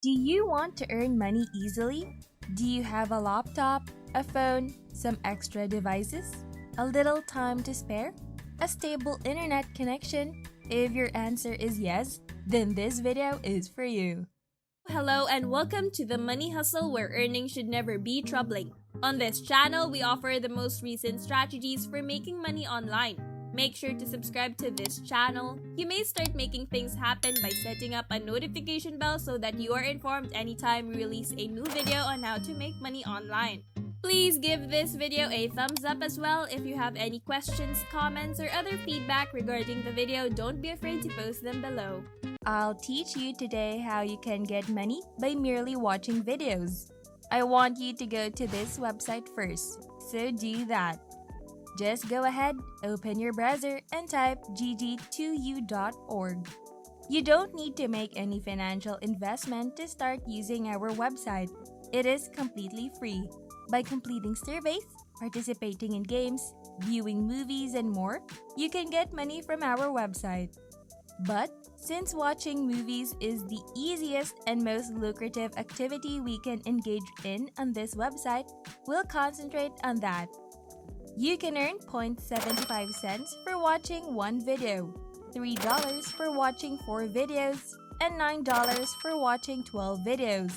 Do you want to earn money easily? Do you have a laptop, a phone, some extra devices, a little time to spare, a stable internet connection? If your answer is yes, then this video is for you. Hello and welcome to the Money Hustle, where earning should never be troubling. On this channel, we offer the most recent strategies for making money online. Make sure to subscribe to this channel. You may start making things happen by setting up a notification bell so that you are informed anytime we release a new video on how to make money online. Please give this video a thumbs up as well. If you have any questions, comments, or other feedback regarding the video, don't be afraid to post them below. I'll teach you today how you can get money by merely watching videos. I want you to go to this website first, so do that. Just go ahead, open your browser, and type gg2u.org. You don't need to make any financial investment to start using our website. It is completely free. By completing surveys, participating in games, viewing movies, and more, you can get money from our website. But since watching movies is the easiest and most lucrative activity we can engage in on this website, we'll concentrate on that. You can earn 0.75 cents for watching one video, $3 for watching 4 videos, and $9 for watching 12 videos.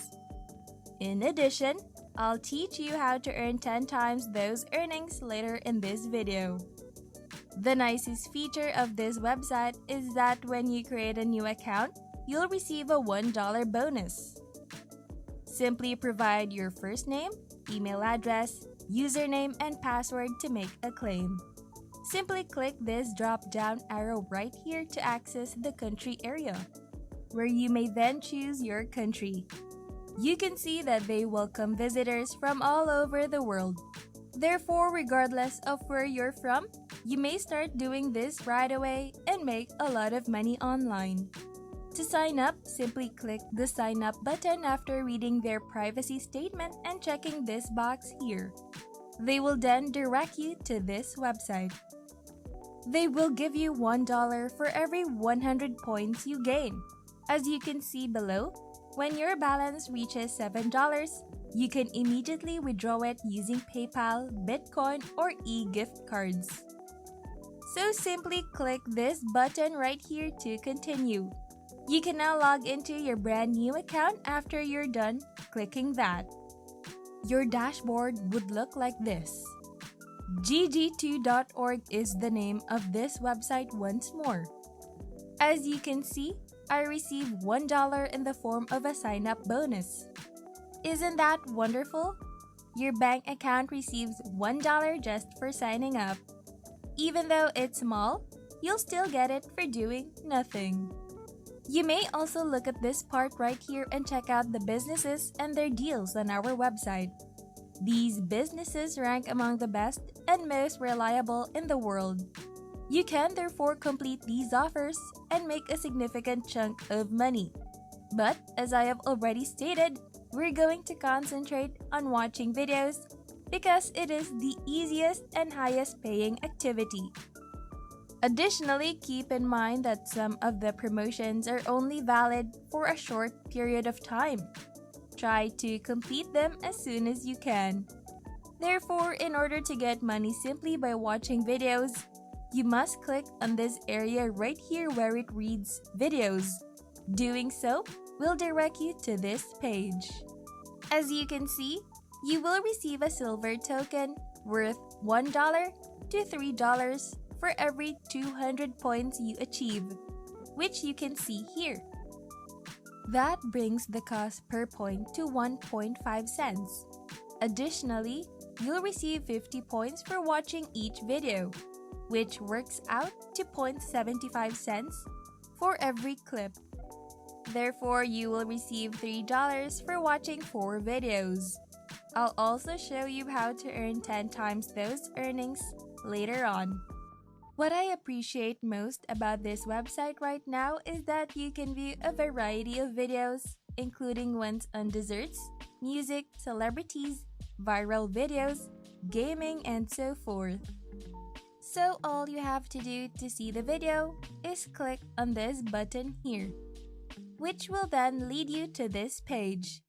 In addition, I'll teach you how to earn 10 times those earnings later in this video. The nicest feature of this website is that when you create a new account, you'll receive a $1 bonus. Simply provide your first name, email address, username, and password to make a claim. Simply click this drop-down arrow right here to access the country area, where you may then choose your country. You can see that they welcome visitors from all over the world. Therefore, regardless of where you're from, you may start doing this right away and make a lot of money online. To sign up, simply click the sign up button after reading their privacy statement and checking this box here. They will then direct you to this website. They will give you $1 for every 100 points you gain. As you can see below, when your balance reaches $7, you can immediately withdraw it using PayPal, Bitcoin, or e-gift cards. So simply click this button right here to continue. You can now log into your brand new account after you're done clicking that. Your dashboard would look like this. gg2.org is the name of this website once more. As you can see, I received $1 in the form of a sign-up bonus. Isn't that wonderful? Your bank account receives $1 just for signing up. Even though it's small, you'll still get it for doing nothing. You may also look at this part right here and check out the businesses and their deals on our website. These businesses rank among the best and most reliable in the world. You can therefore complete these offers and make a significant chunk of money. But as I have already stated, we're going to concentrate on watching videos because it is the easiest and highest paying activity. Additionally, keep in mind that some of the promotions are only valid for a short period of time. Try to complete them as soon as you can. Therefore, in order to get money simply by watching videos, you must click on this area right here where it reads Videos. Doing so will direct you to this page. As you can see, you will receive a silver token worth $1 to $3 for every 200 points you achieve, which you can see here. That brings the cost per point to 1.5 cents. Additionally, you'll receive 50 points for watching each video, which works out to 0.75 cents for every clip. Therefore, you will receive $3 for watching 4 videos. I'll also show you how to earn 10 times those earnings later on. What I appreciate most about this website right now is that you can view a variety of videos, including ones on desserts, music, celebrities, viral videos, gaming, and so forth. So all you have to do to see the video is click on this button here. which will then lead you to this page.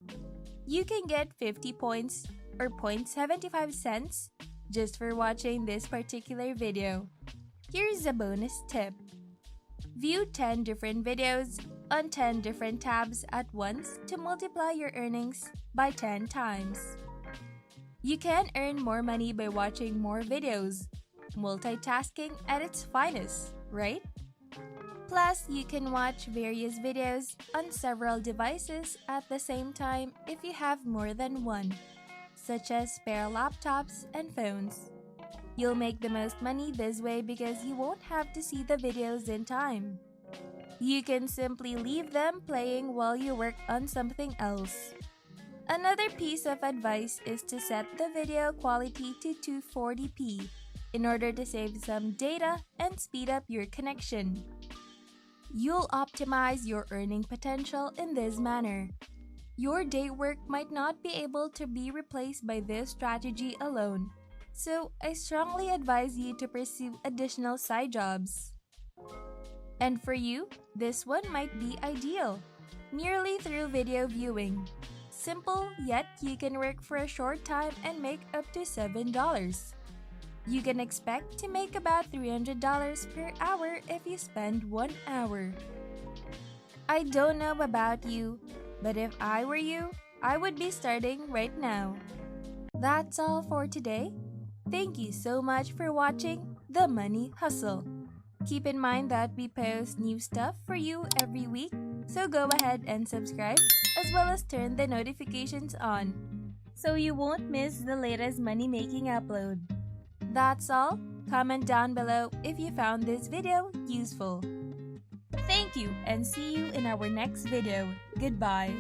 You can get 50 points or 0.75 cents just for watching this particular video. Here's a bonus tip. View 10 different videos on 10 different tabs at once to multiply your earnings by 10 times. You can earn more money by watching more videos. Multitasking at its finest, right? Plus, you can watch various videos on several devices at the same time if you have more than one, such as spare laptops and phones. You'll make the most money this way because you won't have to see the videos in time. You can simply leave them playing while you work on something else. Another piece of advice is to set the video quality to 240p in order to save some data and speed up your connection. You'll optimize your earning potential in this manner. Your day work might not be able to be replaced by this strategy alone, so I strongly advise you to pursue additional side jobs. And for you, this one might be ideal, merely through video viewing. Simple, yet you can work for a short time and make up to $7. You can expect to make about $300 per hour if you spend 1 hour. I don't know about you, but if I were you, I would be starting right now. That's all for today. Thank you so much for watching The Money Hustle. Keep in mind that we post new stuff for you every week, so go ahead and subscribe as well as turn the notifications on so you won't miss the latest money-making upload. That's all. Comment down below if you found this video useful. Thank you and see you in our next video. Goodbye.